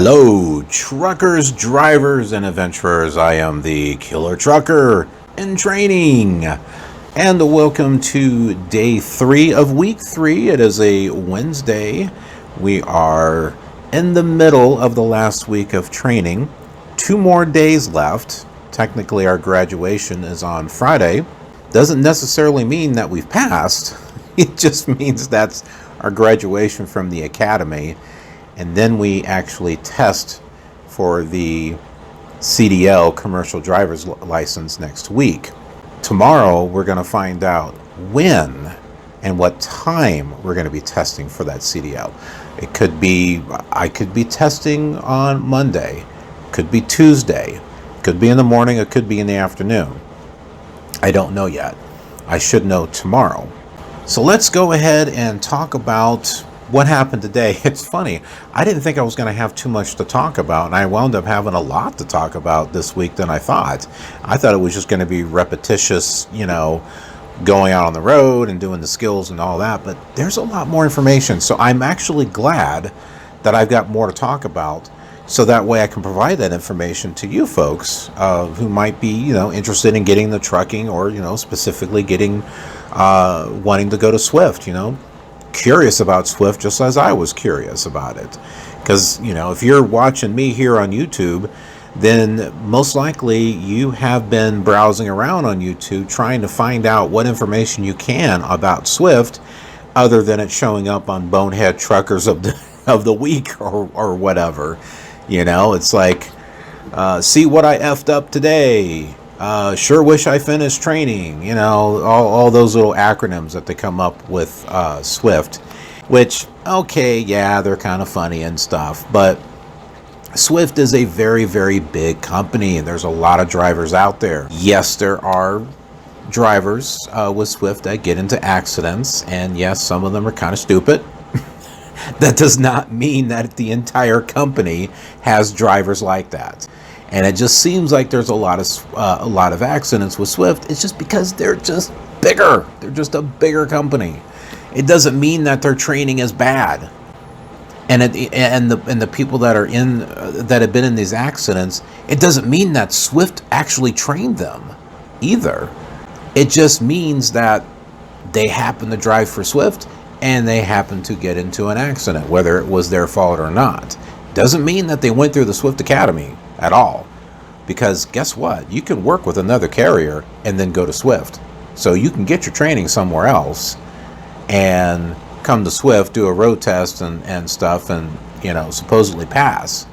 Hello, truckers, drivers, and adventurers. I am the Killer Trucker in training. And welcome to day 3 of week 3. It is a Wednesday. We are in the middle of the last week of training. 2 more days left. Technically, our graduation is on Friday. Doesn't necessarily mean that we've passed. It just means that's our graduation from the academy. And then we actually test for the CDL commercial driver's license next week. Tomorrow we're going to find out when and what time we're going to be testing for that CDL. It could be, I could be testing on Monday, could be Tuesday, could be in the morning, it could be in the afternoon. I don't know yet. I should know tomorrow. So let's go ahead and talk about what happened today. It's funny. I didn't think I was going to have too much to talk about, and I wound up having a lot to talk about this week than I thought. I thought it was just going to be repetitious, going out on the road and doing the skills and all that, but there's a lot more information. So I'm actually glad that I've got more to talk about, so that way I can provide that information to you folks who might be, interested in getting the trucking or, specifically getting, wanting to go to Swift, curious about Swift just as I was curious about it. Because, if you're watching me here on YouTube, then most likely you have been browsing around on YouTube trying to find out what information you can about Swift other than it showing up on Bonehead Truckers of the Week or whatever. It's like, see what I effed up today. Sure wish I finished training, all those little acronyms that they come up with Swift, which, okay, yeah, they're kind of funny and stuff, but Swift is a very, very big company, and there's a lot of drivers out there. Yes, there are drivers with Swift that get into accidents, and yes, some of them are kind of stupid. That does not mean that the entire company has drivers like that. And it just seems like there's a lot of accidents with Swift. It's just because they're just bigger. They're just a bigger company. It doesn't mean that their training is bad. And the people that are that have been in these accidents, it doesn't mean that Swift actually trained them either. It just means that they happen to drive for Swift and they happen to get into an accident, whether it was their fault or not. Doesn't mean that they went through the Swift Academy at all, because guess what? You can work with another carrier and then go to Swift. So you can get your training somewhere else and come to Swift, do a road test and stuff, and supposedly pass.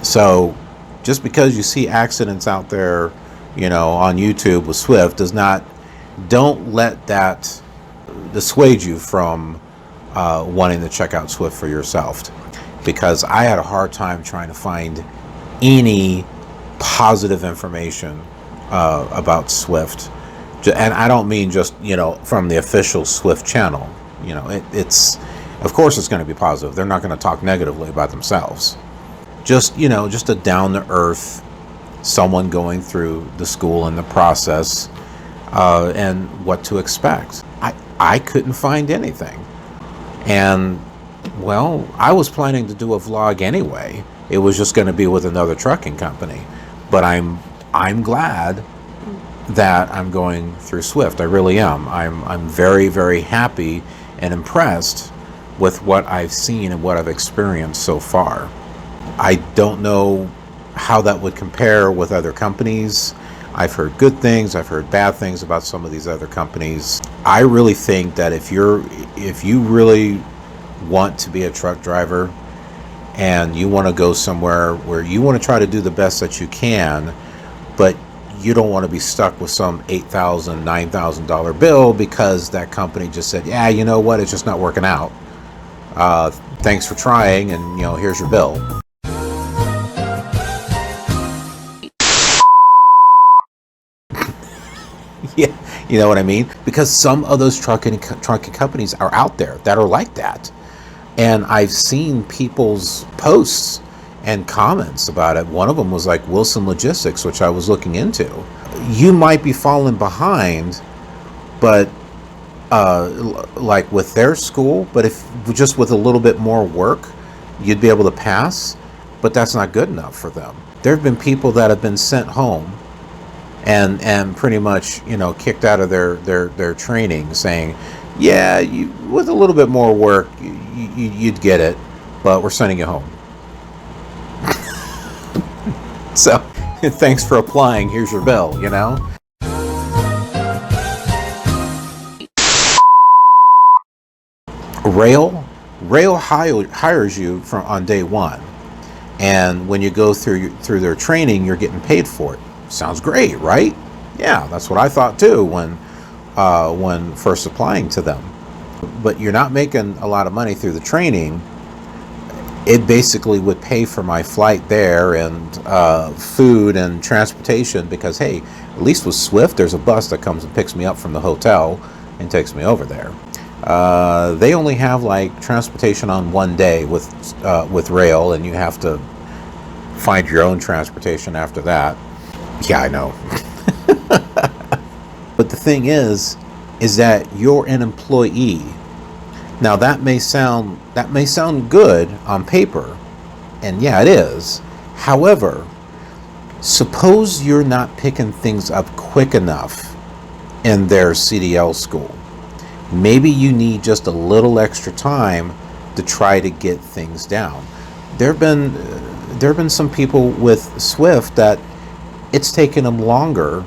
So just because you see accidents out there, on YouTube with Swift don't let that dissuade you from wanting to check out Swift for yourself. Because I had a hard time trying to find any positive information about Swift. And I don't mean just, from the official Swift channel. It's, of course it's going to be positive. They're not going to talk negatively about themselves. Just a down-to-earth, someone going through the school and the process, and what to expect. I couldn't find anything. And well, I was planning to do a vlog anyway. It was just going to be with another trucking company. But I'm glad that I'm going through Swift. I really am. I'm very, very happy and impressed with what I've seen and what I've experienced so far. I don't know how that would compare with other companies. I've heard good things, I've heard bad things about some of these other companies. I really think that if you really want to be a truck driver and you want to go somewhere where you want to try to do the best that you can, but you don't want to be stuck with some $8,000, $9,000 bill because that company just said, yeah, you know what, it's just not working out. Thanks for trying, and here's your bill. Yeah, you know what I mean? Because some of those trucking companies are out there that are like that. And I've seen people's posts and comments about it. One of them was like Wilson Logistics, which I was looking into. You might be falling behind, but like with their school, but if just with a little bit more work, you'd be able to pass. but that's not good enough for them. There have been people that have been sent home and pretty much, you know, kicked out of their training, saying, yeah, with a little bit more work, you'd get it, but we're sending you home. So, thanks for applying. Here's your bill, you know? Rail hires you on day one, and when you go through their training, you're getting paid for it. Sounds great, right? Yeah, that's what I thought too when first applying to them. But you're not making a lot of money through the training. It basically would pay for my flight there and food and transportation, because hey, at least with Swift, there's a bus that comes and picks me up from the hotel and takes me over there. They only have like transportation on one day with rail, and you have to find your own transportation after that. Yeah, I know. But the thing is that you're an employee. Now that may sound good on paper, and yeah, it is. However, suppose you're not picking things up quick enough in their CDL school. Maybe you need just a little extra time to try to get things down. There have been some people with Swift that it's taken them longer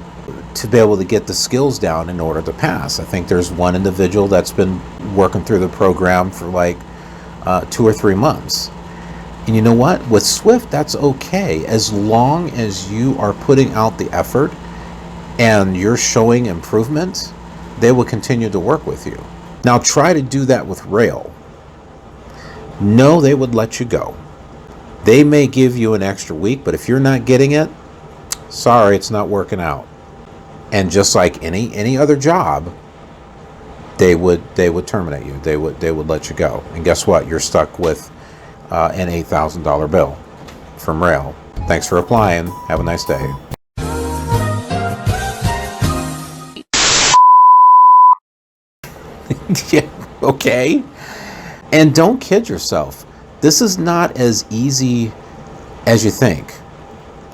to be able to get the skills down in order to pass. I think there's one individual that's been working through the program for like 2 or 3 months. And you know what? With Swift, that's okay. As long as you are putting out the effort and you're showing improvement, they will continue to work with you. Now try to do that with rail. No, they would let you go. They may give you an extra week, but if you're not getting it, sorry, it's not working out. And just like any other job, they would terminate you. They would let you go. And guess what? You're stuck with an $8,000 bill from rail. Thanks for applying. Have a nice day. Yeah, okay. And don't kid yourself. This is not as easy as you think.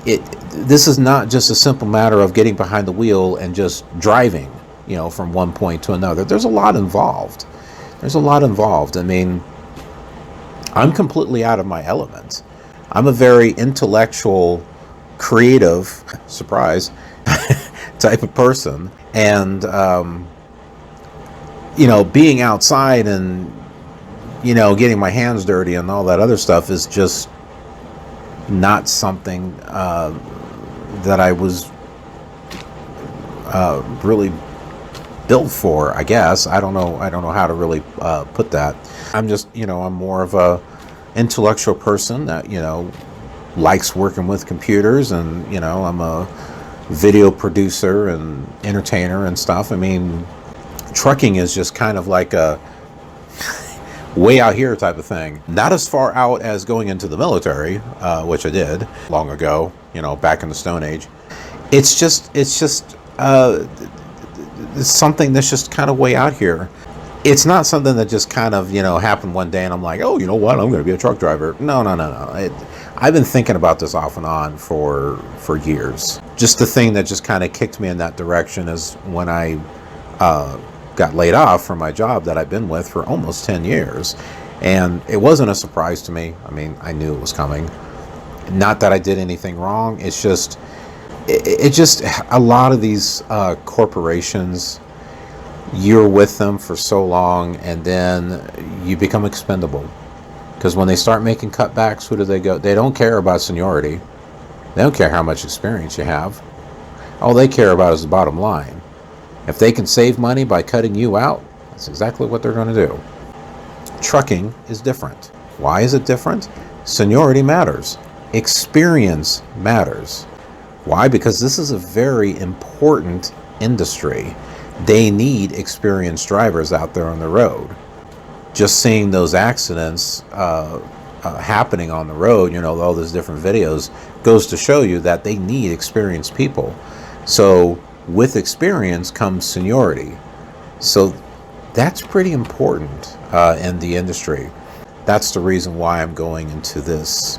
This is not just a simple matter of getting behind the wheel and just driving, you know, from one point to another. There's a lot involved. I mean, I'm completely out of my element. I'm a very intellectual, creative, surprise, type of person. And, you know, being outside and, you know, getting my hands dirty and all that other stuff is just not something that I was really built for, I guess. I don't know how to really put that. I'm just, you know, I'm more of a intellectual person that, you know, likes working with computers, and, you know, I'm a video producer and entertainer and stuff. I mean, trucking is just kind of like a way out here type of thing. Not as far out as going into the military, which I did long ago, you know, back in the Stone Age. It's just something that's just kind of way out here. It's not something that just kind of, you know, happened one day and I'm like, oh, you know what, I'm going to be a truck driver. No. I've been thinking about this off and on for years. Just the thing that just kind of kicked me in that direction is when I got laid off from my job that I've been with for almost 10 years. And it wasn't a surprise to me. I mean, I knew it was coming. Not that I did anything wrong. It's just, a lot of these corporations, you're with them for so long and then you become expendable. Because when they start making cutbacks, who do they go? They don't care about seniority. They don't care how much experience you have. All they care about is the bottom line. If they can save money by cutting you out, that's exactly what they're going to do. Trucking is different. Why is it different? Seniority matters. Experience matters. Why? Because this is a very important industry. They need experienced drivers out there on the road. Just seeing those accidents happening on the road, you know, all those different videos, goes to show you that they need experienced people. So with experience comes seniority. So that's pretty important in the industry. That's the reason why I'm going into this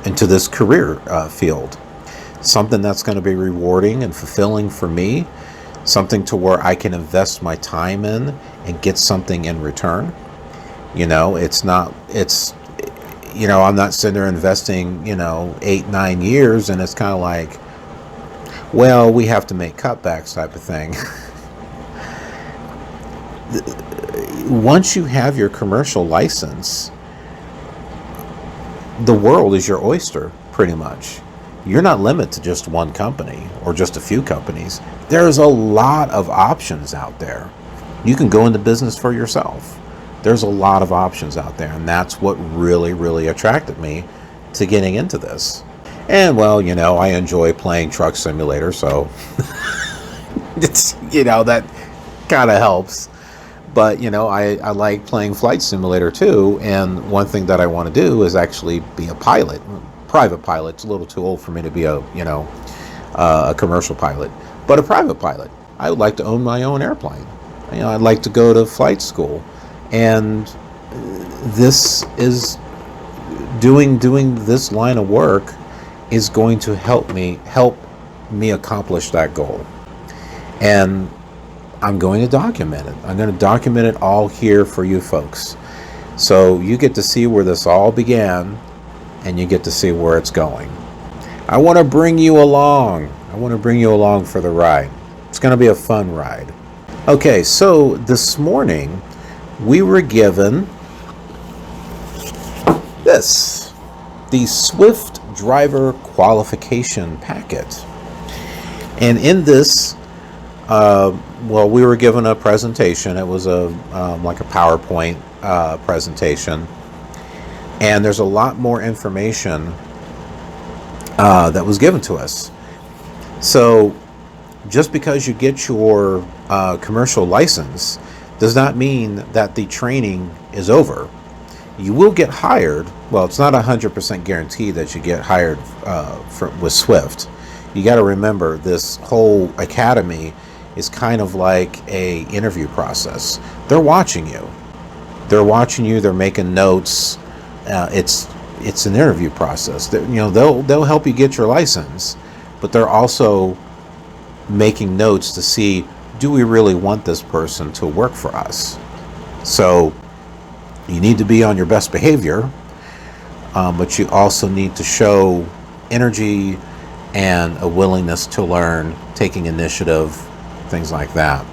into this career field. Something that's going to be rewarding and fulfilling for me, something to where I can invest my time in and get something in return. I'm not sitting there investing, 8-9 years, and it's kind of like, well, we have to make cutbacks type of thing. Once you have your commercial license, the world is your oyster, pretty much. You're not limited to just one company or just a few companies. There's a lot of options out there. You can go into business for yourself. There's a lot of options out there, and that's what really, really attracted me to getting into this. And well, I enjoy playing Truck Simulator, so it's, that kind of helps. But, I like playing Flight Simulator too, and one thing that I want to do is actually be a pilot. Private pilot. It's a little too old for me to be a commercial pilot, but a private pilot. I would like to own my own airplane. I'd like to go to flight school, and this is doing this line of work is going to help me accomplish that goal. And I'm going to document it. I'm going to document it all here for you folks, so you get to see where this all began, and you get to see where it's going. I want to bring you along. I want to bring you along for the ride. It's going to be a fun ride. Okay, so this morning we were given this, the Swift Driver Qualification Packet. And in this, we were given a presentation. It was like a PowerPoint presentation. And there's a lot more information that was given to us. So just because you get your commercial license does not mean that the training is over. You will get hired. Well, it's not 100% guaranteed that you get hired with Swift. You got to remember, this whole academy is kind of like a interview process. They're watching you. They're making notes. It's an interview process. They'll help you get your license, but they're also making notes to see, do we really want this person to work for us? So you need to be on your best behavior, but you also need to show energy and a willingness to learn, taking initiative, things like that.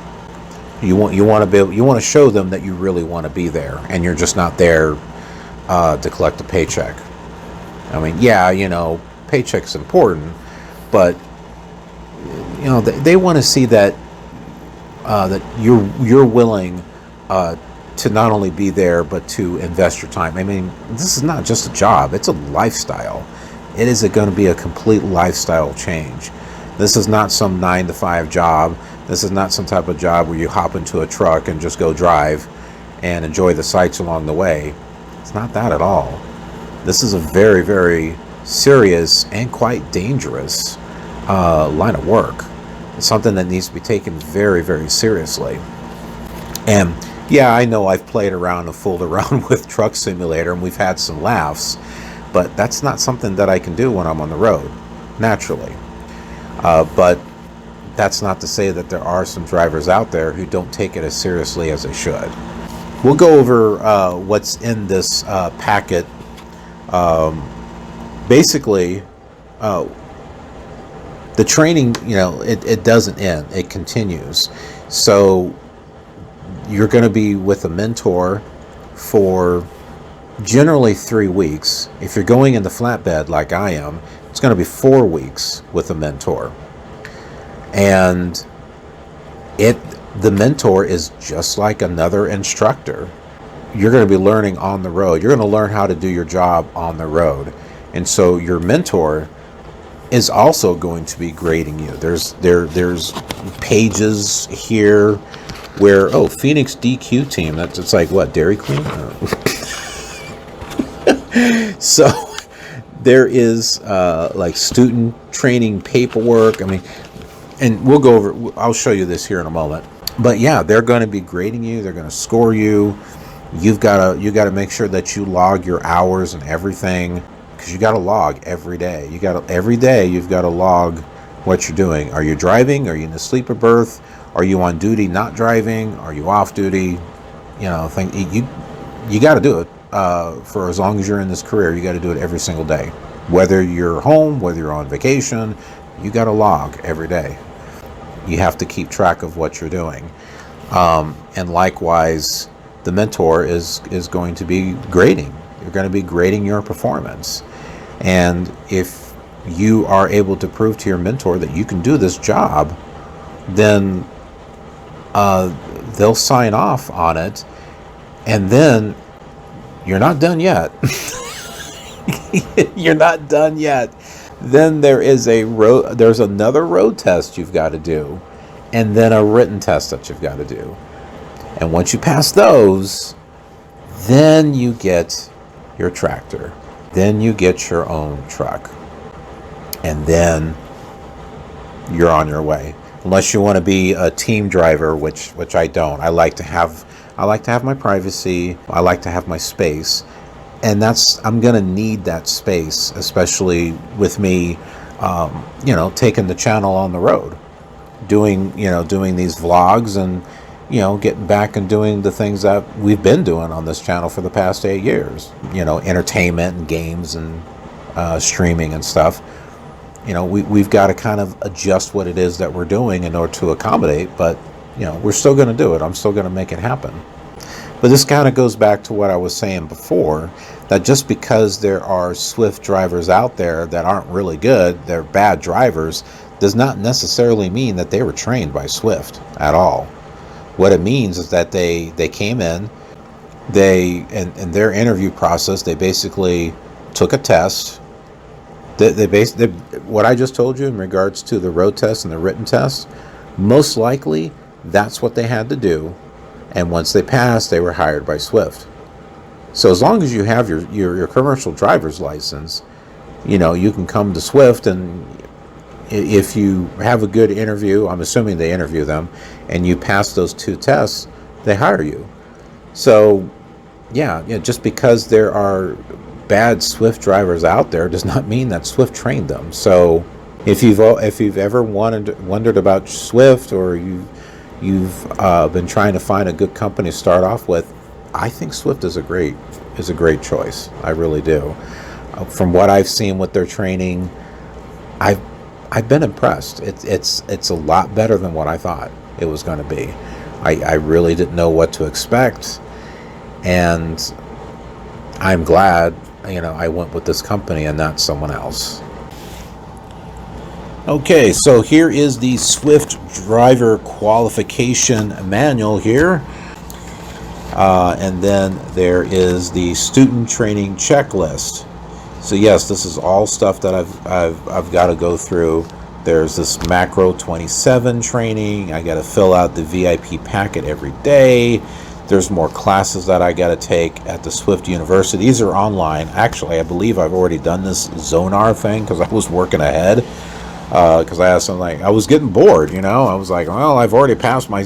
You want to show them that you really want to be there, and you're just not there to collect a paycheck. I mean, paycheck's important, but they want to see that that you're willing to not only be there, but to invest your time. I mean, this is not just a job; it's a lifestyle. It is going to be a complete lifestyle change. This is not some 9-to-5 job. This is not some type of job where you hop into a truck and just go drive and enjoy the sights along the way. It's not that at all. This is a very, very serious and quite dangerous line of work. It's something that needs to be taken very, very seriously. And yeah, I know I've played around and fooled around with Truck Simulator, and we've had some laughs, but that's not something that I can do when I'm on the road, naturally. But that's not to say that there are some drivers out there who don't take it as seriously as they should. We'll go over what's in this packet. Basically, the training, it doesn't end. It continues. So you're going to be with a mentor for generally 3 weeks. If you're going into flatbed like I am, it's going to be 4 weeks with a mentor. And the mentor is just like another instructor. You're going to be learning on the road. You're going to learn how to do your job on the road. And so your mentor is also going to be grading you. There's pages here where, Phoenix DQ team. It's like what, Dairy Queen? So there is like student training paperwork. I mean, and we'll go over, I'll show you this here in a moment. But yeah, they're going to be grading you. They're going to score you. You got to make sure that you log your hours and everything. because you got to log every day. Every day you've got to log what you're doing. Are you driving? Are you in a sleeper berth? Are you on duty not driving? Are you off duty? You got to do it for as long as you're in this career. You got to do it every single day. Whether you're home, whether you're on vacation, you got to log every day. You have to keep track of what you're doing. And likewise, the mentor is going to be grading. You're going to be grading your performance. And if you are able to prove to your mentor that you can do this job, then they'll sign off on it. And then you're not done yet. You're not done yet. Then there's another road test you've got to do, and then a written test that you've got to do. And once you pass those, then you get your tractor. Then you get your own truck. And then you're on your way. Unless you want to be a team driver, which I don't. I like to have my privacy. I like to have my space. And I'm going to need that space, especially with me, taking the channel on the road, doing these vlogs and, getting back and doing the things that we've been doing on this channel for the past 8 years, entertainment and games and streaming and stuff. We've got to kind of adjust what it is that we're doing in order to accommodate, but, we're still going to do it. I'm still going to make it happen. But this kind of goes back to what I was saying before, that just because there are Swift drivers out there that aren't really good, they're bad drivers, does not necessarily mean that they were trained by Swift at all. What it means is that they came in, in their interview process, they basically took a test. What I just told you in regards to the road test and the written test, most likely that's what they had to do. And once they passed, they were hired by Swift. So as long as you have your commercial driver's license, you can come to Swift, and if you have a good interview, I'm assuming they interview them, and you pass those 2 tests, they hire you. So just because there are bad Swift drivers out there does not mean that Swift trained them. So if you've ever wondered about Swift, or you've been trying to find a good company to start off with, I think Swift is a great choice. I really do. From what I've seen with their training, I've been impressed. It's a lot better than what I thought it was going to be. I really didn't know what to expect, and I'm glad I went with this company and not someone else. Okay, so here is the Swift driver qualification manual here. And then there is the student training checklist. So yes, this is all stuff that I've got to go through. There's this Macro 27 training. I got to fill out the VIP packet every day. There's more classes that I got to take at the Swift University. These are online. Actually, I believe I've already done this Zonar thing because I was working ahead. Because I asked them, I was getting bored, I was like, well, I've already passed my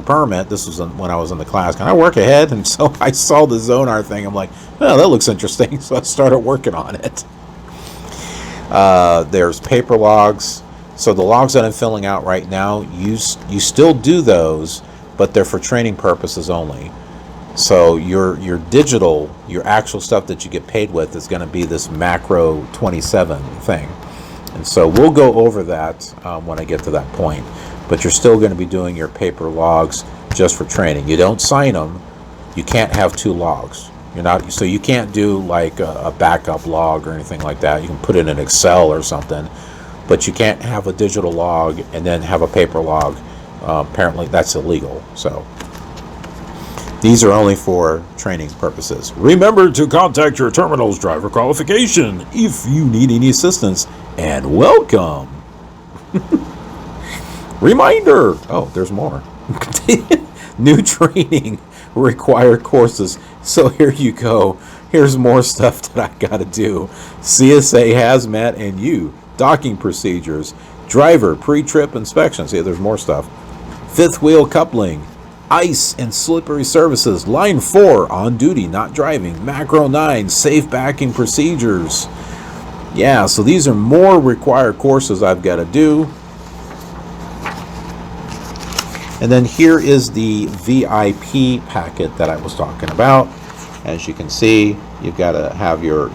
permit. This was when I was in the class. Can I work ahead? And so I saw the Zonar thing. I'm like, oh, that looks interesting. So I started working on it. There's paper logs. So the logs that I'm filling out right now, you still do those, but they're for training purposes only. So your digital, your actual stuff that you get paid with is going to be this Macro 27 thing. And so we'll go over that when I get to that point. But you're still going to be doing your paper logs just for training. You don't sign them. You can't have 2 logs. So you can't do like a backup log or anything like that. You can put it in Excel or something, but you can't have a digital log and then have a paper log. Apparently that's illegal. So these are only for training purposes. Remember to contact your terminal's driver qualification if you need any assistance. And welcome. Reminder. Oh, there's more. New training required courses. So here you go. Here's more stuff that I got to do. CSA hazmat and you. Docking procedures. Driver pre-trip inspections. Yeah, there's more stuff. Fifth wheel coupling. Ice and slippery surfaces. Line 4, on duty, not driving. Macro 9, safe backing procedures. Yeah, so these are more required courses I've got to do. And then here is the VIP packet that I was talking about. As you can see, you've got to have your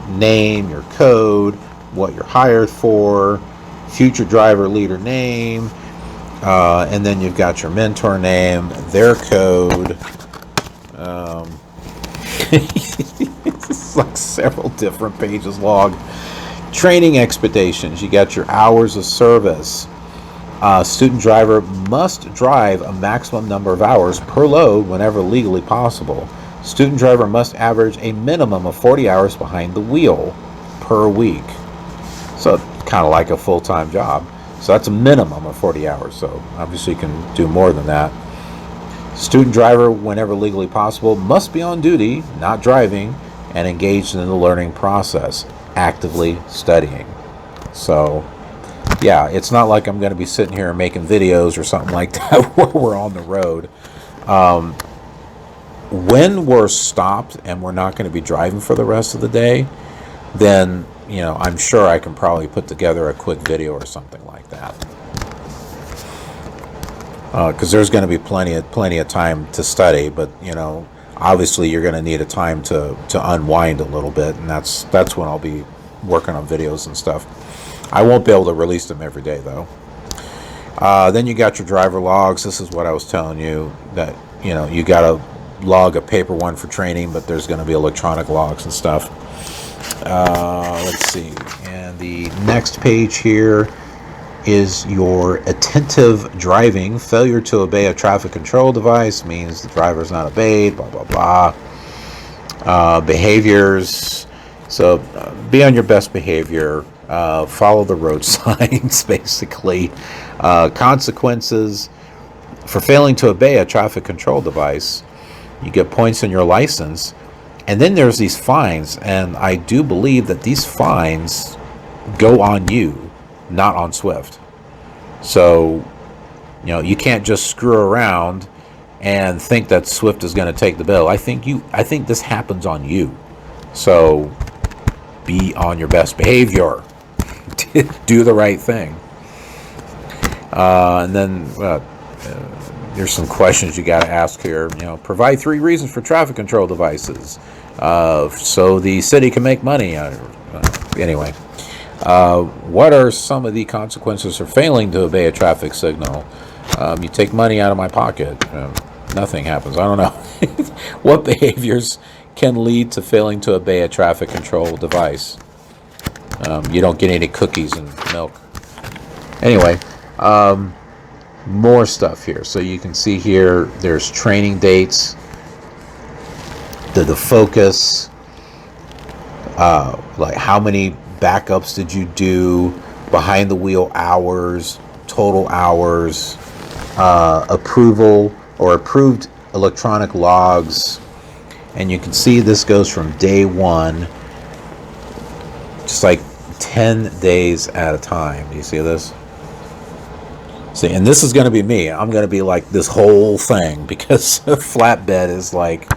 name, your code, what you're hired for, future driver leader name, and then you've got your mentor name, their code. It's like several different pages long. Training expectations. You got your hours of service. Student driver must drive a maximum number of hours per load whenever legally possible. Student driver must average a minimum of 40 hours behind the wheel per week. So kind of like a full-time job. So that's a minimum of 40 hours. So obviously you can do more than that. Student driver, whenever legally possible, must be on duty, not driving, and engaged in the learning process, actively studying. So yeah, it's not like I'm going to be sitting here and making videos or something like that while we're on the road. When we're stopped and we're not going to be driving for the rest of the day, then, you know, I'm sure I can probably put together a quick video or something like that. Because there's going to be plenty of time to study, but, you know, obviously you're going to need a time to unwind a little bit, and that's when I'll be working on videos and stuff. I won't be able to release them every day, though. Then you got your driver logs. This is what I was telling you, that, you know, you got to log a paper one for training, but there's going to be electronic logs and stuff. Let's see. And the next page here is your attentive driving. Failure to obey a traffic control device means the driver's not obeyed, blah, blah, blah. Behaviors. So be on your best behavior. Follow the road signs, basically. Consequences for failing to obey a traffic control device. You get points on your license. And then there's these fines. And I do believe that these fines go on you, not on Swift. So, you know, you can't just screw around and think that Swift is going to take the bill. I think this happens on you. So be on your best behavior. Do the right thing. And then there's some questions you got to ask here. You know, provide 3 reasons for traffic control devices, so the city can make money. Anyway, what are some of the consequences for failing to obey a traffic signal? You take money out of my pocket. Nothing happens. I don't know. What behaviors can lead to failing to obey a traffic control device? You don't get any cookies and milk. Anyway, more stuff here. So you can see here, there's training dates, the focus, like how many backups did you do, behind the wheel hours, total hours, approval or approved electronic logs. And you can see this goes from day 1, just like 10 days at a time. Do you see this? See, and this is going to be me. I'm going to be like this whole thing, because flatbed is like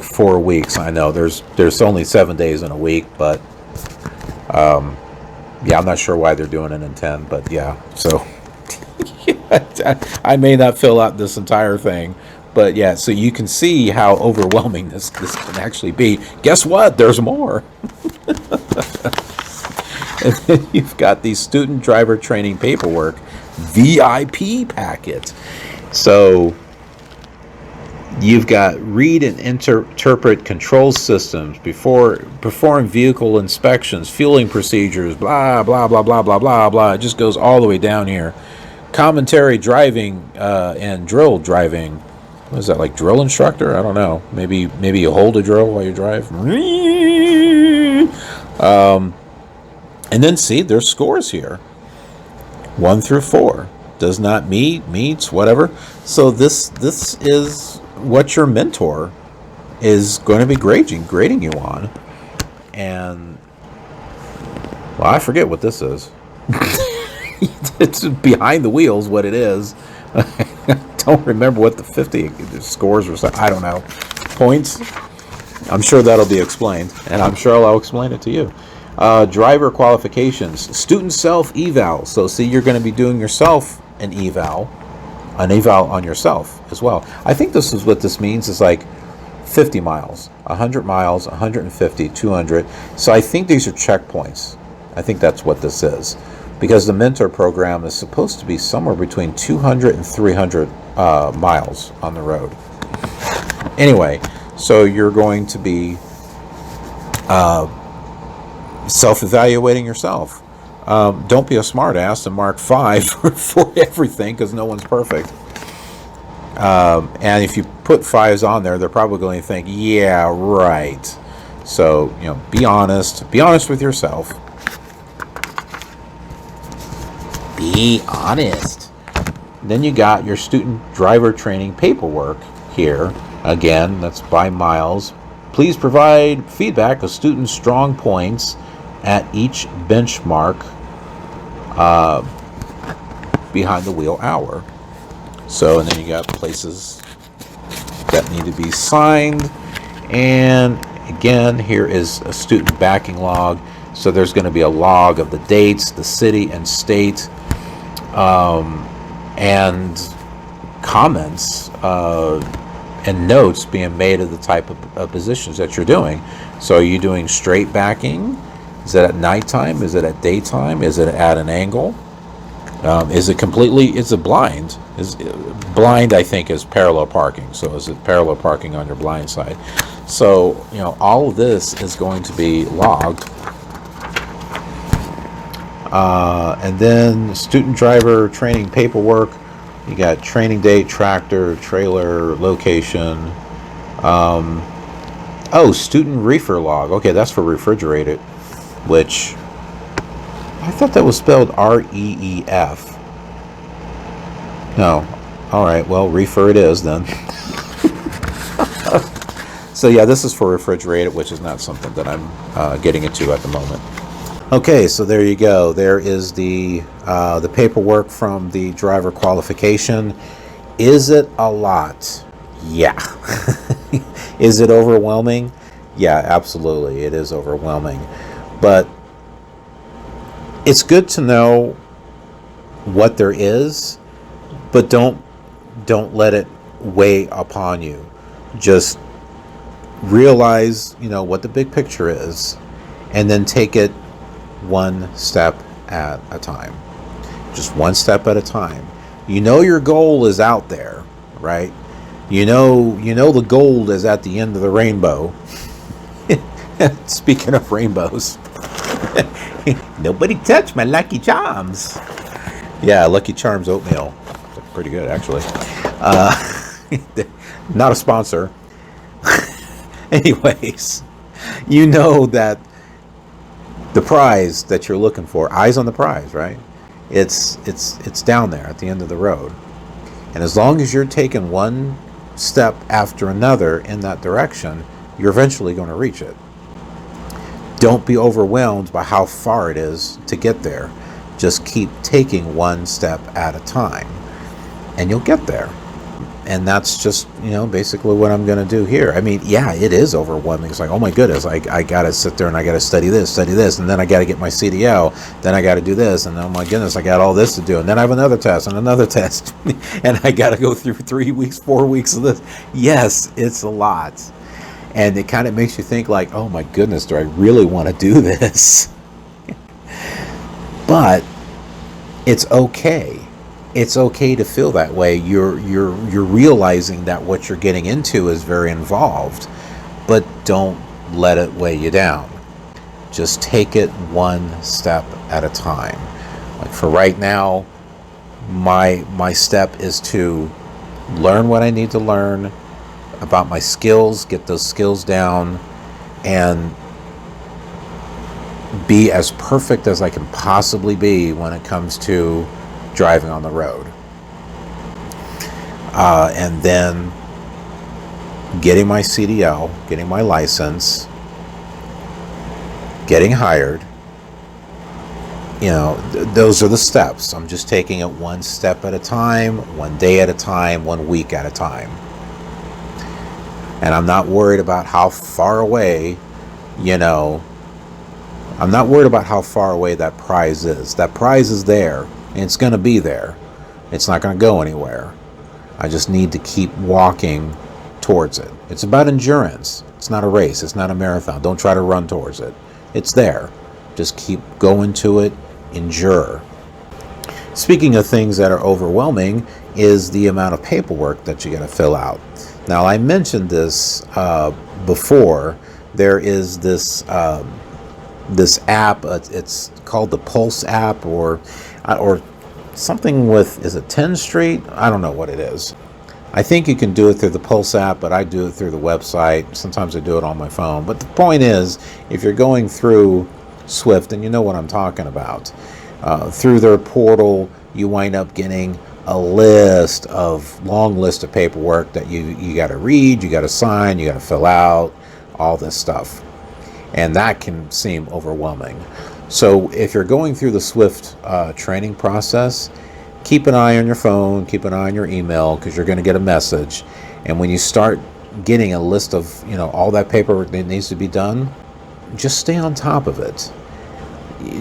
4 weeks. I know there's only 7 days in a week, but yeah, I'm not sure why they're doing it in 10, but yeah. So I may not fill out this entire thing, but yeah. So you can see how overwhelming this can actually be. Guess what? There's more. And then you've got the student driver training paperwork VIP packet. So you've got read and interpret control systems, perform vehicle inspections, fueling procedures, blah, blah, blah, blah, blah, blah, blah. It just goes all the way down here. Commentary driving and drill driving. What is that, like drill instructor? I don't know. Maybe you hold a drill while you drive. And then see, there's scores here. 1 through 4. Does not meet, meets, whatever. So this is what your mentor is going to be grading you on. And, well, I forget what this is. It's behind the wheels what it is. don't remember what the 50 scores were. I don't know. Points? I'm sure that'll be explained, and I'm sure I'll explain it to you. Driver qualifications, student self-eval. So see, you're going to be doing yourself an eval on yourself as well. I think this is what this means is like 50 miles, 100 miles, 150, 200. So I think these are checkpoints. I think that's what this is. Because the mentor program is supposed to be somewhere between 200 and 300 miles on the road. Anyway, so you're going to be self-evaluating yourself. Don't be a smartass and mark 5 for everything, because no one's perfect. And if you put 5s on there, they're probably going to think, yeah, right. So, be honest. Be honest with yourself. Be honest. Then you got your student driver training paperwork here. Again, that's by miles. Please provide feedback of students' strong points at each benchmark behind the wheel hour. So, and then you got places that need to be signed. And again, here is a student backing log. So there's going to be a log of the dates, the city and state, and comments and notes being made of the type of positions that you're doing. So are you doing straight backing? Is it at nighttime? Is it at daytime? Is it at an angle? Is it completely, is it blind? Blind, I think, is parallel parking. So is it parallel parking on your blind side? So, all of this is going to be logged. And then student driver training paperwork. You got training date, tractor, trailer, location. Student reefer log. Okay, that's for refrigerated, which I thought that was spelled R-E-E-F. No. All right, well, reefer it is then. So yeah, this is for refrigerated, which is not something that I'm getting into at the moment. Okay, so there you go. There is the paperwork from the driver qualification. Is it a lot? Yeah. Is it overwhelming? Yeah, absolutely. It is overwhelming. But it's good to know what there is, but don't let it weigh upon you. Just realize, what the big picture is, and then take it one step at a time. Just one step at a time. Your goal is out there, right? You know the gold is at the end of the rainbow. Speaking of rainbows, nobody touched my Lucky Charms. Yeah, Lucky Charms oatmeal. Pretty good, actually. Not a sponsor. Anyways, that the prize that you're looking for, eyes on the prize, right? It's down there at the end of the road. And as long as you're taking one step after another in that direction, you're eventually going to reach it. Don't be overwhelmed by how far it is to get there. Just keep taking one step at a time, and you'll get there. And that's just, basically what I'm going to do here. I mean, yeah, it is overwhelming. It's like, oh my goodness, I got to sit there and I got to study this, and then I got to get my CDL, then I got to do this, and oh my goodness, I got all this to do, and then I have another test and another test, and I got to go through 3 weeks, 4 weeks of this. Yes, it's a lot. And it kind of makes you think like, oh my goodness, do I really want to do this? But it's okay. It's okay to feel that way. You're realizing that what you're getting into is very involved, but don't let it weigh you down. Just take it one step at a time. Like for right now, my step is to learn what I need to learn about my skills, get those skills down, and be as perfect as I can possibly be when it comes to driving on the road. And then getting my CDL, getting my license, getting hired, those are the steps. I'm just taking it one step at a time, one day at a time, 1 week at a time. And I'm not worried about how far away, I'm not worried about how far away that prize is. That prize is there, and it's going to be there. It's not going to go anywhere. I just need to keep walking towards it. It's about endurance. It's not a race. It's not a marathon. Don't try to run towards it. It's there. Just keep going to it. Endure. Speaking of things that are overwhelming is the amount of paperwork that you got to fill out. Now, I mentioned this before. There is this this app. It's called the Pulse app, or something with, is it 10 Street? I don't know what it is. I think you can do it through the Pulse app, but I do it through the website. Sometimes I do it on my phone. But the point is, if you're going through Swift, and you know what I'm talking about, through their portal, you wind up getting a long list of paperwork that you got to read, you got to sign, you got to fill out, all this stuff. And that can seem overwhelming. So if you're going through the Swift training process, keep an eye on your phone, keep an eye on your email, because you're going to get a message. And when you start getting a list of all that paperwork that needs to be done, just stay on top of it.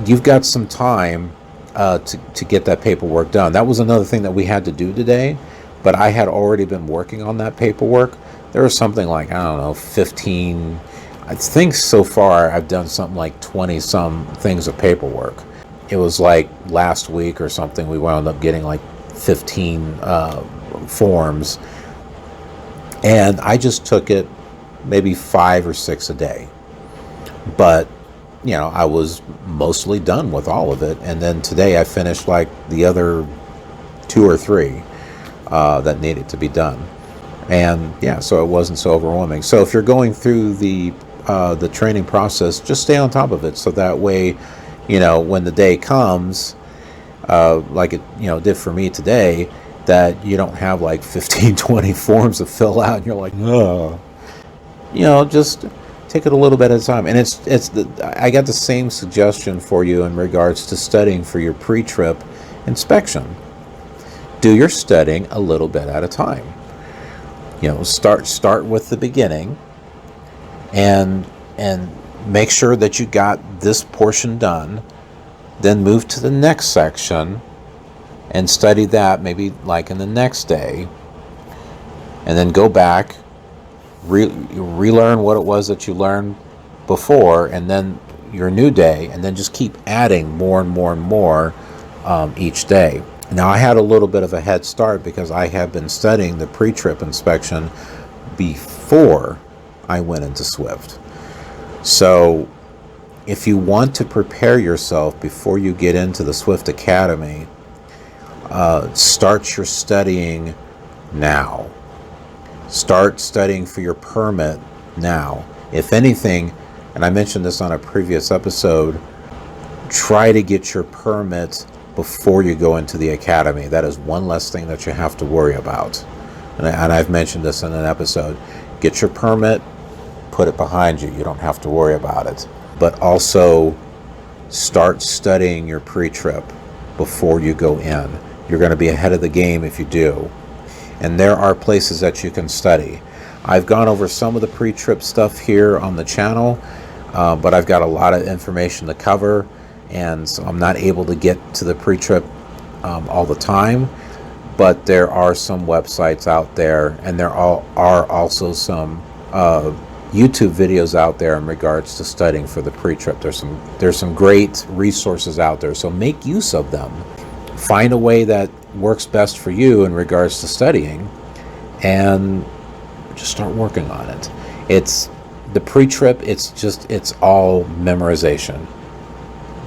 You've got some time to get that paperwork done. That was another thing that we had to do today, but I had already been working on that paperwork. There was something like, 15, I think so far I've done something like 20 some things of paperwork. It was like last week or something, we wound up getting like 15 forms, and I just took it maybe 5 or 6 a day. But I was mostly done with all of it, and then today I finished like the other 2 or 3 that needed to be done. And so it wasn't so overwhelming. So if you're going through the training process, just stay on top of it, so that way, when the day comes, like it did for me today, that you don't have like 15, 20 forms to fill out, and you're like, oh, just take it a little bit at a time. And I got the same suggestion for you in regards to studying for your pre-trip inspection. Do your studying a little bit at a time. Start with the beginning, and make sure that you got this portion done. Then move to the next section and study that maybe like in the next day, and then go back, relearn what it was that you learned before, and then your new day, and then just keep adding more and more and more each day. Now, I had a little bit of a head start because I have been studying the pre-trip inspection before I went into Swift. So if you want to prepare yourself before you get into the Swift Academy, start your studying now. Start studying for your permit now. If anything, and I mentioned this on a previous episode, try to get your permit before you go into the academy. That is one less thing that you have to worry about. And I've mentioned this in an episode. Get your permit, put it behind you. You don't have to worry about it. But also start studying your pre-trip before you go in. You're going to be ahead of the game if you do. And there are places that you can study. I've gone over some of the pre-trip stuff here on the channel, but I've got a lot of information to cover, and so I'm not able to get to the pre-trip all the time. But there are some websites out there, and there are also some YouTube videos out there in regards to studying for the pre-trip. There's some great resources out there, so make use of them. Find a way that works best for you in regards to studying, and just start working on it. It's the pre-trip. It's all memorization.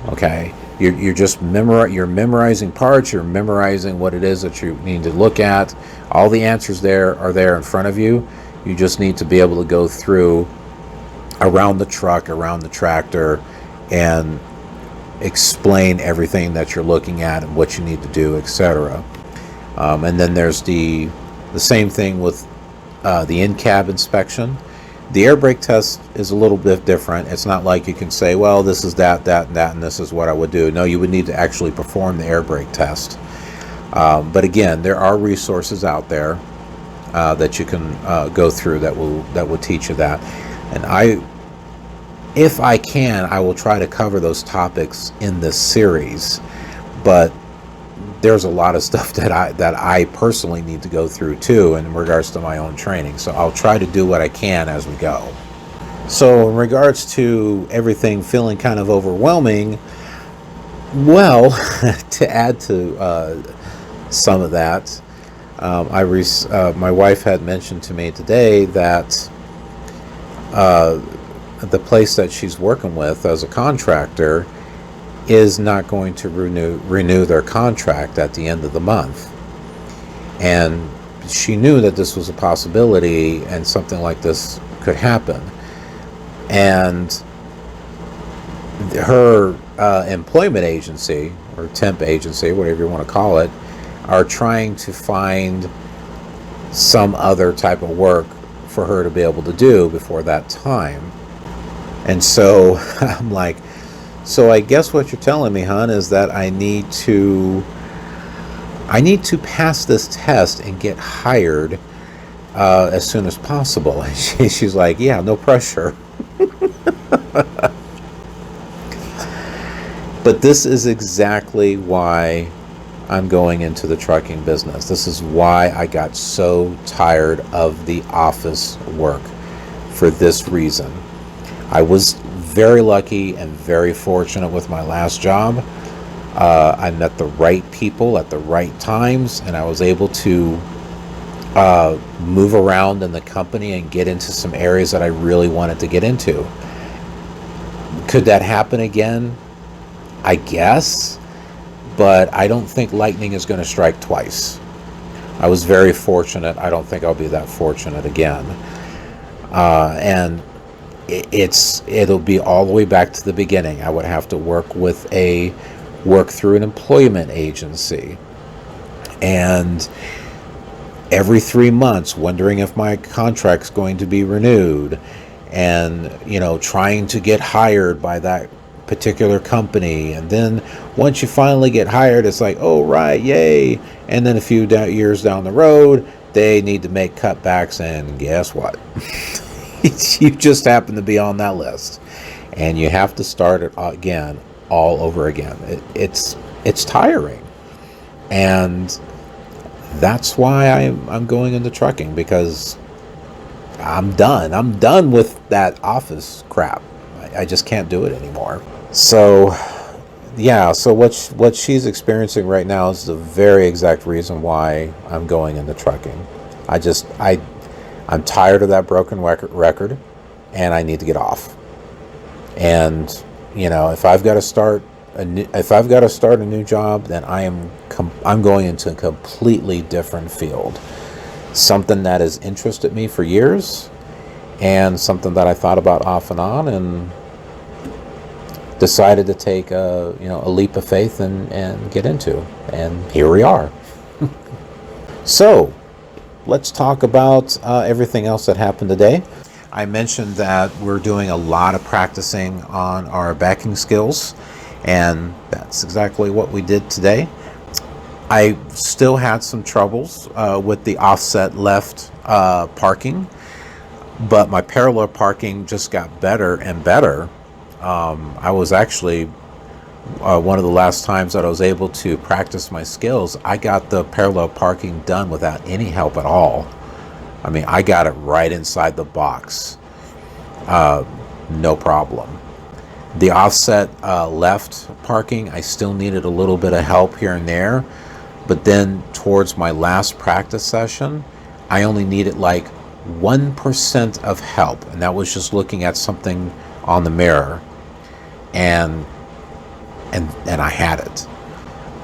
Okay, you're just you're memorizing parts. You're memorizing what it is that you need to look at. All the answers are there in front of you. You just need to be able to go through around the truck, around the tractor, and explain everything that you're looking at and what you need to do, etc. And then there's the same thing with the in-cab inspection. The air brake test is a little bit different. It's not like you can say, well, this is that, and this is what I would do. No, you would need to actually perform the air brake test. But again, there are resources out there that you can go through that will teach you that. And if I can, I will try to cover those topics in this series. But there's a lot of stuff that I personally need to go through too in regards to my own training. So I'll try to do what I can as we go. So in regards to everything feeling kind of overwhelming, well, to add to some of that, my wife had mentioned to me today that the place that she's working with as a contractor is not going to renew their contract at the end of the month. And she knew that this was a possibility and something like this could happen. And her employment agency, or temp agency, whatever you want to call it, are trying to find some other type of work for her to be able to do before that time. And so I'm like, so I guess what you're telling me, hon, is that I need to pass this test and get hired as soon as possible. And she's like, yeah, no pressure. But this is exactly why I'm going into the trucking business. This is why I got so tired of the office work, for this reason. I was very lucky and very fortunate with my last job. I met the right people at the right times, and I was able to move around in the company and get into some areas that I really wanted to get into. Could that happen again? I guess, but I don't think lightning is going to strike twice. I was very fortunate. I don't think I'll be that fortunate again. And it'll be all the way back to the beginning. I would have to work through an employment agency, and every 3 months wondering if my contract's going to be renewed, and trying to get hired by that particular company. And then once you finally get hired, it's like, oh right, yay. And then a few years down the road, they need to make cutbacks, and guess what? You just happen to be on that list, and you have to start it again, all over again. It's tiring, and that's why I'm going into trucking, because I'm done with that office crap. I just can't do it anymore. So yeah, so what she's experiencing right now is the very exact reason why I'm going into trucking. I'm tired of that broken record, and I need to get off. And if I've got to start a new job, then I'm going into a completely different field, something that has interested me for years, and something that I thought about off and on, and decided to take a leap of faith and get into, and here we are. So let's talk about everything else that happened today. I mentioned that we're doing a lot of practicing on our backing skills, and that's exactly what we did today. I still had some troubles with the offset left parking, but my parallel parking just got better and better. I was actually one of the last times that I was able to practice my skills, I got the parallel parking done without any help at all. I mean, I got it right inside the box, no problem. The offset left parking, I still needed a little bit of help here and there, but then towards my last practice session, I only needed like 1% of help, and that was just looking at something on the mirror, and I had it.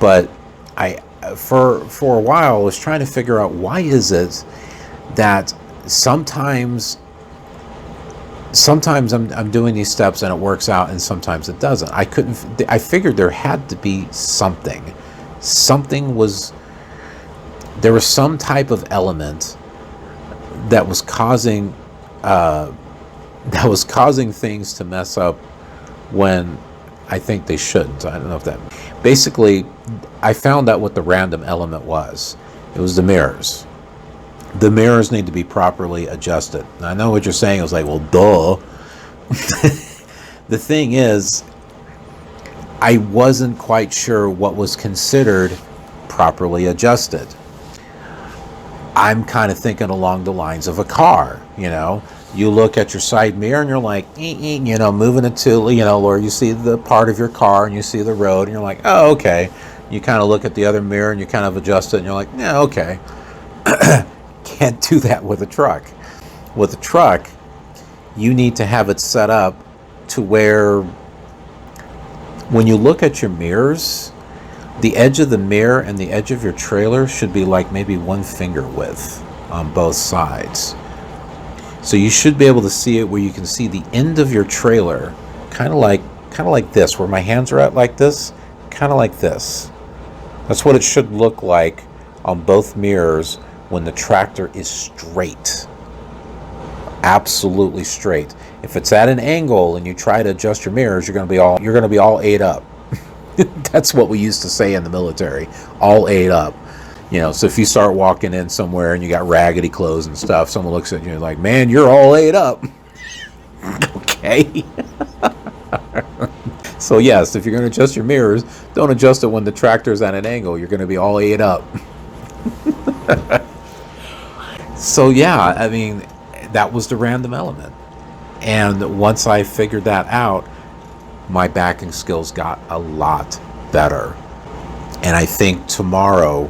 But for a while I was trying to figure out, why is it that sometimes I'm doing these steps and it works out, and sometimes it doesn't. I figured there had to be something. There was some type of element that was causing that was causing things to mess up when I think they shouldn't. I don't know if that... Basically, I found out what the random element was. It was the mirrors. The mirrors need to be properly adjusted. And I know what you're saying. I was like, well, duh. The thing is, I wasn't quite sure what was considered properly adjusted. I'm kind of thinking along the lines of a car, you know. You look at your side mirror and you're like, you know, moving it to, you know, or you see the part of your car and you see the road and you're like, oh, okay. You kind of look at the other mirror and you kind of adjust it and you're like, yeah, okay. Can't do that with a truck. With a truck, you need to have it set up to where when you look at your mirrors, the edge of the mirror and the edge of your trailer should be like maybe 1 finger width on both sides. So you should be able to see it where you can see the end of your trailer, kind of like this, where my hands are at, like this, kind of like this. That's what it should look like on both mirrors when the tractor is straight. Absolutely straight. If it's at an angle and you try to adjust your mirrors, you're going to be all ate up. That's what we used to say in the military, all ate up. You know, so if you start walking in somewhere and you got raggedy clothes and stuff, someone looks at you and like, man, you're all ate up. Okay. So yes, if you're going to adjust your mirrors, don't adjust it when the tractor's at an angle. You're going to be all ate up. So yeah, I mean, that was the random element. And once I figured that out, my backing skills got a lot better. And I think tomorrow,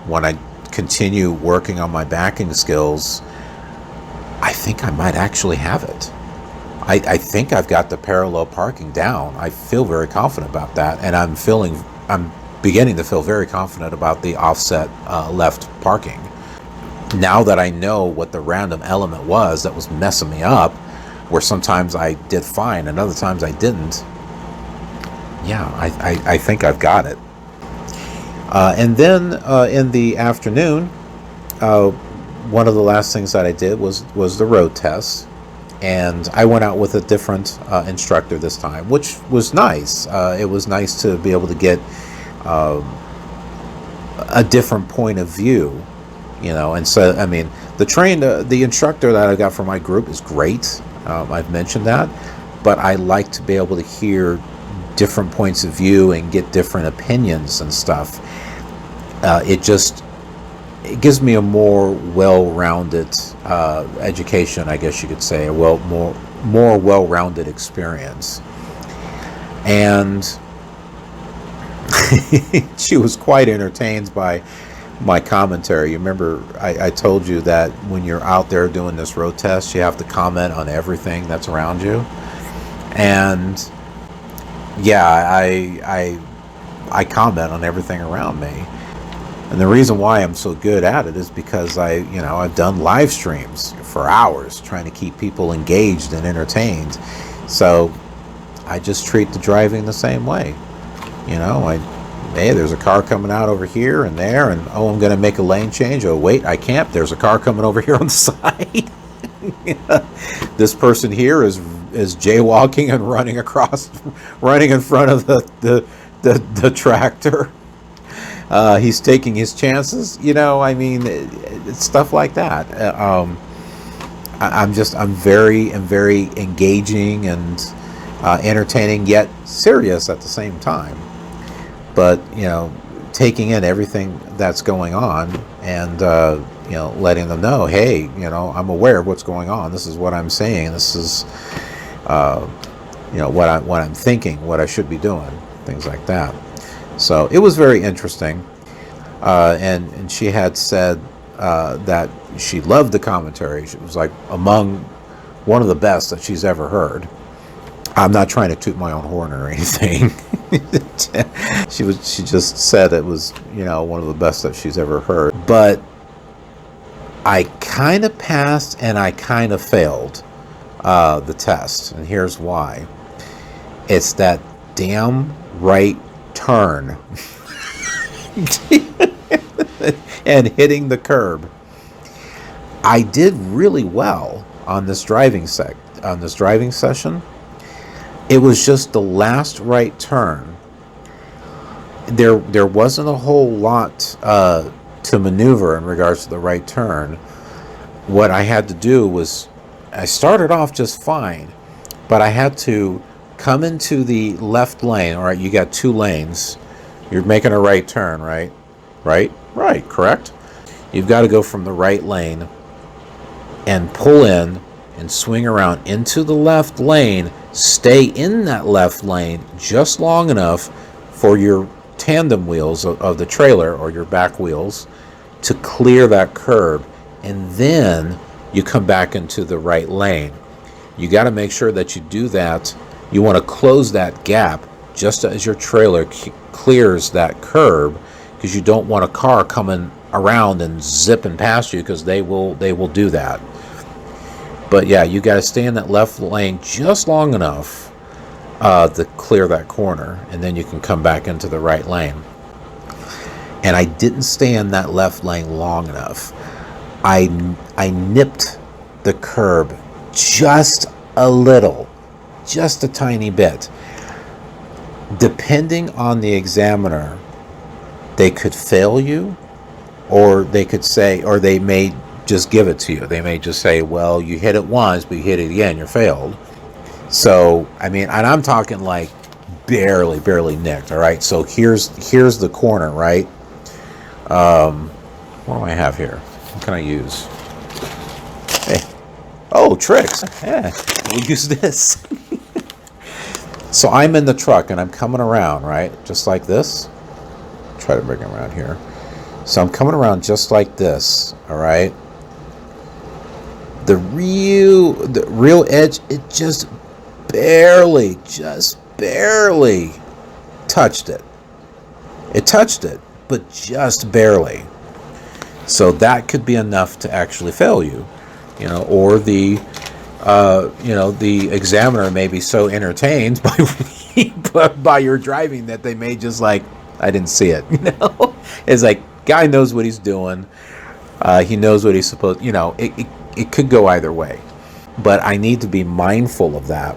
when I continue working on my backing skills, I think I might actually have it. I think I've got the parallel parking down. I feel very confident about that, and I'm beginning to feel very confident about the offset left parking. Now that I know what the random element was that was messing me up, where sometimes I did fine and other times I didn't, yeah, I think I've got it. And then in the afternoon, one of the last things that I did was the road test. And I went out with a different instructor this time, which was nice. It was nice to be able to get a different point of view, you know. And so, I mean, the instructor that I got for my group is great. I've mentioned that, but I like to be able to hear different points of view and get different opinions and stuff. It gives me a more well-rounded education, I guess you could say, more well-rounded experience. And she was quite entertained by my commentary. You remember I told you that when you're out there doing this road test, you have to comment on everything that's around you. And yeah, I comment on everything around me. And the reason why I'm so good at it is because I've done live streams for hours trying to keep people engaged and entertained. So I just treat the driving the same way. You know, hey, there's a car coming out over here and there, and oh, I'm going to make a lane change. Oh, wait, I can't. There's a car coming over here on the side. This person here is jaywalking and running in front of the tractor. He's taking his chances, you know. I mean, it's stuff like that. I'm very engaging and entertaining, yet serious at the same time. But you know, taking in everything that's going on and letting them know, hey, you know, I'm aware of what's going on. This is what I'm saying. This is what I'm thinking, what I should be doing, things like that. So it was very interesting, and she had said that she loved the commentary. It was like among one of the best that she's ever heard. I'm not trying to toot my own horn or anything. She just said it was, you know, one of the best that she's ever heard. But I kind of passed and I kind of failed the test, and here's why. It's that damn right turn and hitting the curb. I did really well on this driving on this driving session. It was just the last right turn. There wasn't a whole lot to maneuver in regards to the right turn. What I had to do was, I started off just fine, but I had to come into the left lane. All right, you got two lanes. You're making a right turn, right? Right, correct? You've got to go from the right lane and pull in and swing around into the left lane. Stay in that left lane just long enough for your tandem wheels of the trailer, or your back wheels, to clear that curb, and then you come back into the right lane. You got to make sure that you do that. You want to close that gap just as your trailer clears that curb, because you don't want a car coming around and zipping past you, because they will do that. But yeah, you got to stay in that left lane just long enough to clear that corner, and then you can come back into the right lane. And I didn't stay in that left lane long enough. I nipped the curb just a little, just a tiny bit. Depending on the examiner, they could fail you, or they could say, or they may just give it to you. They may just say, well, you hit it once, but you hit it again, you're failed. So, I mean, and I'm talking like barely nicked, all right? So here's the corner, right? What do I have here? What can I use? Hey. Oh, tricks. Yeah, we'll use this. So I'm in the truck and I'm coming around, right? Just like this. Try to bring it around here. So I'm coming around just like this, all right? The real edge, it just barely touched it. It touched it, but just barely. So that could be enough to actually fail you, or the examiner may be so entertained by your driving that they may just like, I didn't see it, It's like, guy knows what he's doing. He knows what he's supposed, it could go either way. But I need to be mindful of that.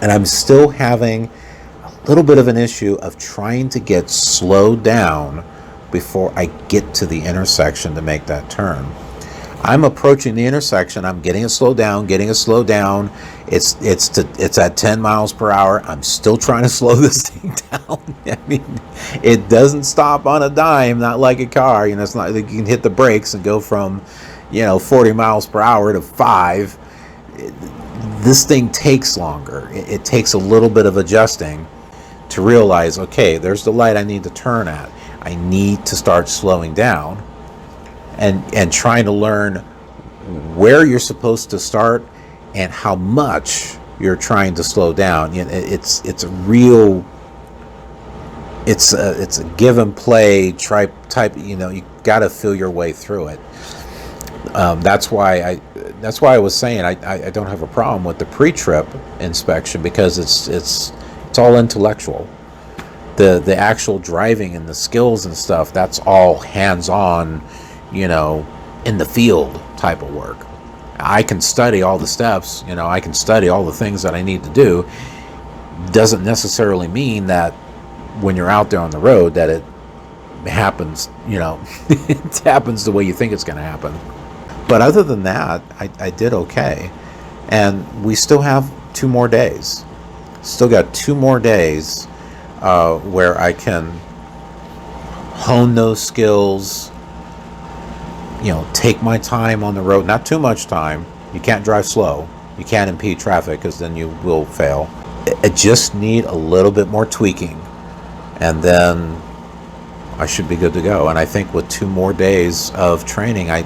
And I'm still having a little bit of an issue of trying to get slowed down before I get to the intersection to make that turn. I'm approaching the intersection. I'm getting it slowed down. It's at 10 miles per hour. I'm still trying to slow this thing down. I mean, it doesn't stop on a dime, not like a car. It's not like you can hit the brakes and go from, 40 miles per hour to 5. This thing takes longer. It takes a little bit of adjusting to realize, okay, there's the light I need to turn at. I need to start slowing down and trying to learn where you're supposed to start and how much you're trying to slow down. It's a give and play type. You got to feel your way through it. That's why I was saying I don't have a problem with the pre-trip inspection, because it's all intellectual. The actual driving and the skills and stuff, that's all hands-on, in the field type of work. I can study all the steps, I can study all the things that I need to do. Doesn't necessarily mean that when you're out there on the road that it happens, it happens the way you think it's going to happen. But other than that, I did okay. And we still have 2 more days. Still got 2 more days where I can hone those skills, take my time on the road. Not too much time. You can't drive slow. You can't impede traffic, because then you will fail. I just need a little bit more tweaking, and then I should be good to go. And I think with 2 more days of training, I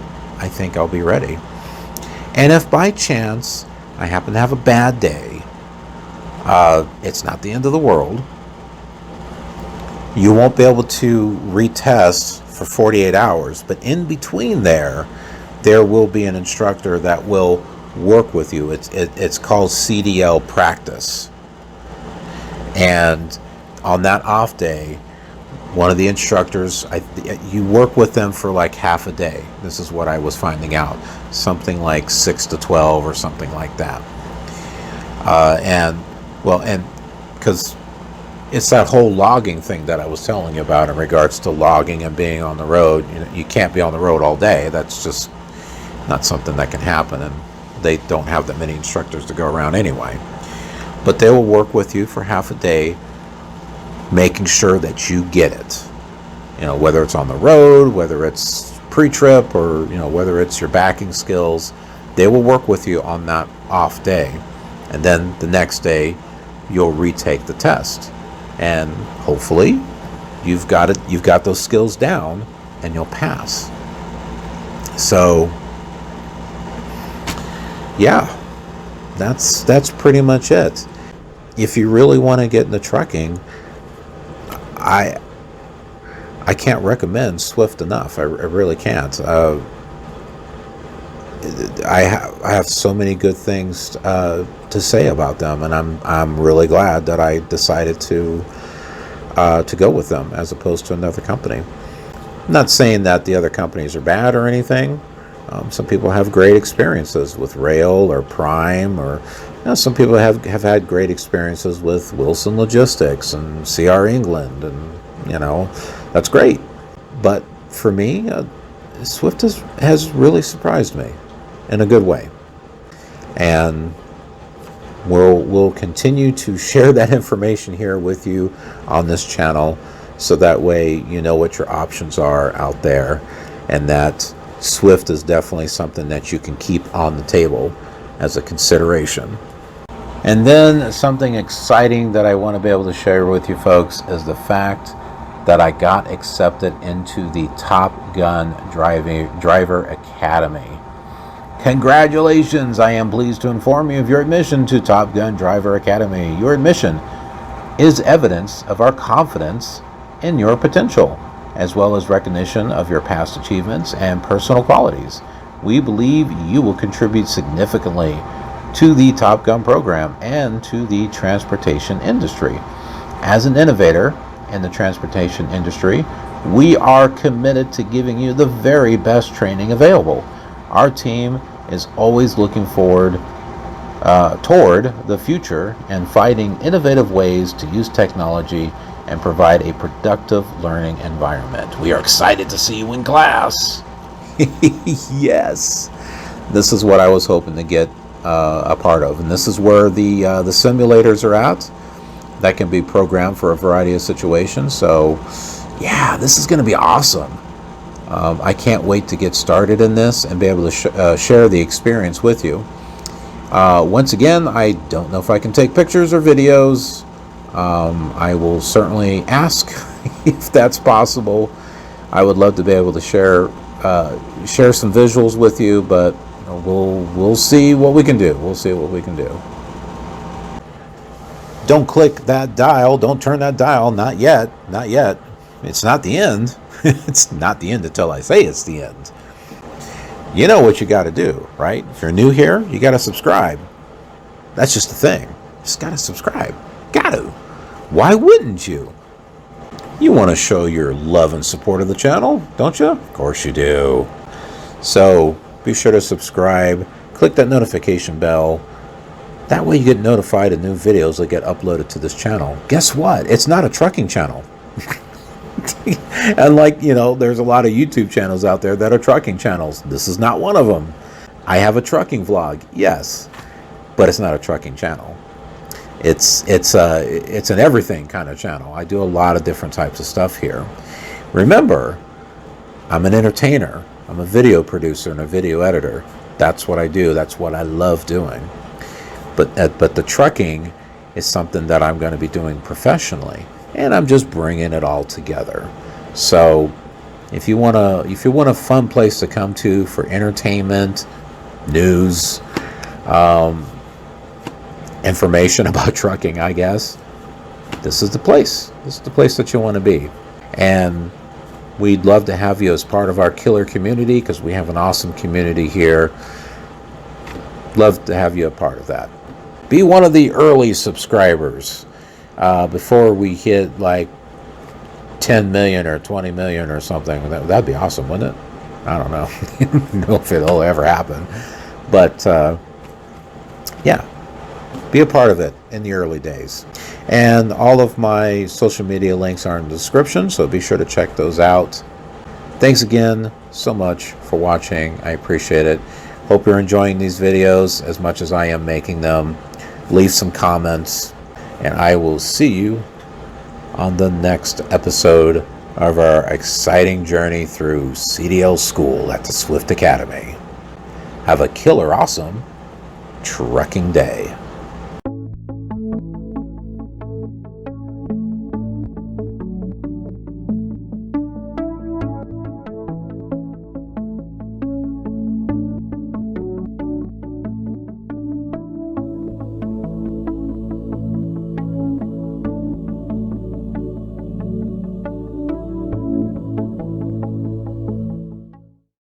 think I'll be ready. And if by chance I happen to have a bad day, it's not the end of the world. You won't be able to retest for 48 hours, but in between there will be an instructor that will work with you. It's called CDL practice. And on that off day, one of the instructors, you work with them for like half a day. This is what I was finding out. Something like 6 to 12 or something like that. And well, and because it's that whole logging thing that I was telling you about in regards to logging and being on the road. You know, you can't be on the road all day. That's just not something that can happen, and they don't have that many instructors to go around anyway. But they will work with you for half a day, making sure that you get it. You know, whether it's on the road, whether it's pre-trip, or whether it's your backing skills, they will work with you on that off day, and then the next day you'll retake the test, and hopefully you've got those skills down, and you'll pass. So yeah, that's pretty much it. If you really want to get into trucking, I can't recommend Swift enough. I really can't. I have so many good things to say about them, and I'm really glad that I decided to go with them as opposed to another company. I'm not saying that the other companies are bad or anything. Some people have great experiences with Rail or Prime, or some people have had great experiences with Wilson Logistics and CR England, and that's great. But for me, Swift has really surprised me in a good way, and we'll continue to share that information here with you on this channel, so that way you know what your options are out there, and that Swift is definitely something that you can keep on the table as a consideration. And then something exciting that I want to be able to share with you folks is the fact that I got accepted into the Top Gun Driver Academy. Congratulations! I am pleased to inform you of your admission to Top Gun Driver Academy. Your admission is evidence of our confidence in your potential, as well as recognition of your past achievements and personal qualities. We believe you will contribute significantly to the Top Gun program and to the transportation industry. As an innovator in the transportation industry, we are committed to giving you the very best training available. Our team is always looking forward toward the future and finding innovative ways to use technology and provide a productive learning environment. We are excited to see you in class. Yes, this is what I was hoping to get a part of, and this is where the simulators are at that can be programmed for a variety of situations. So yeah, this is going to be awesome. I can't wait to get started in this and be able to share the experience with you. Once again, I don't know if I can take pictures or videos. I will certainly ask if that's possible. I would love to be able to share some visuals with you, but we'll see what we can do. We'll see what we can do. Don't click that dial. Don't turn that dial. Not yet. Not yet. It's not the end. It's not the end until I say it's the end. You know what you got to do, right? If you're new here, you got to subscribe. That's just the thing. Just got to subscribe. Got to. Why wouldn't you? You want to show your love and support of the channel, don't you? Of course you do. So be sure to subscribe. Click that notification bell. That way you get notified of new videos that get uploaded to this channel. Guess what? It's not a trucking channel. Unlike, there's a lot of YouTube channels out there that are trucking channels. This is not one of them. I have a trucking vlog, yes, but it's not a trucking channel. It's an everything kind of channel. I do a lot of different types of stuff here. Remember, I'm an entertainer. I'm a video producer and a video editor. That's what I do. That's what I love doing. But the trucking is something that I'm going to be doing professionally, and I'm just bringing it all together. So if you want a fun place to come to for entertainment, news, information about trucking, I guess, this is the place. This is the place that you want to be. And we'd love to have you as part of our KILR community, because we have an awesome community here. Love to have you a part of that. Be one of the early subscribers before we hit like 10 million or 20 million or something. That'd be awesome, wouldn't it? I don't know. I don't know if it'll ever happen. But yeah. be a part of it in the early days. And all of my social media links are in the description, so be sure to check those out. Thanks again so much for watching. I appreciate it. Hope you're enjoying these videos as much as I am making them. Leave some comments, and I will see you on the next episode of our exciting journey through CDL school at the Swift Academy. Have a killer awesome trucking day.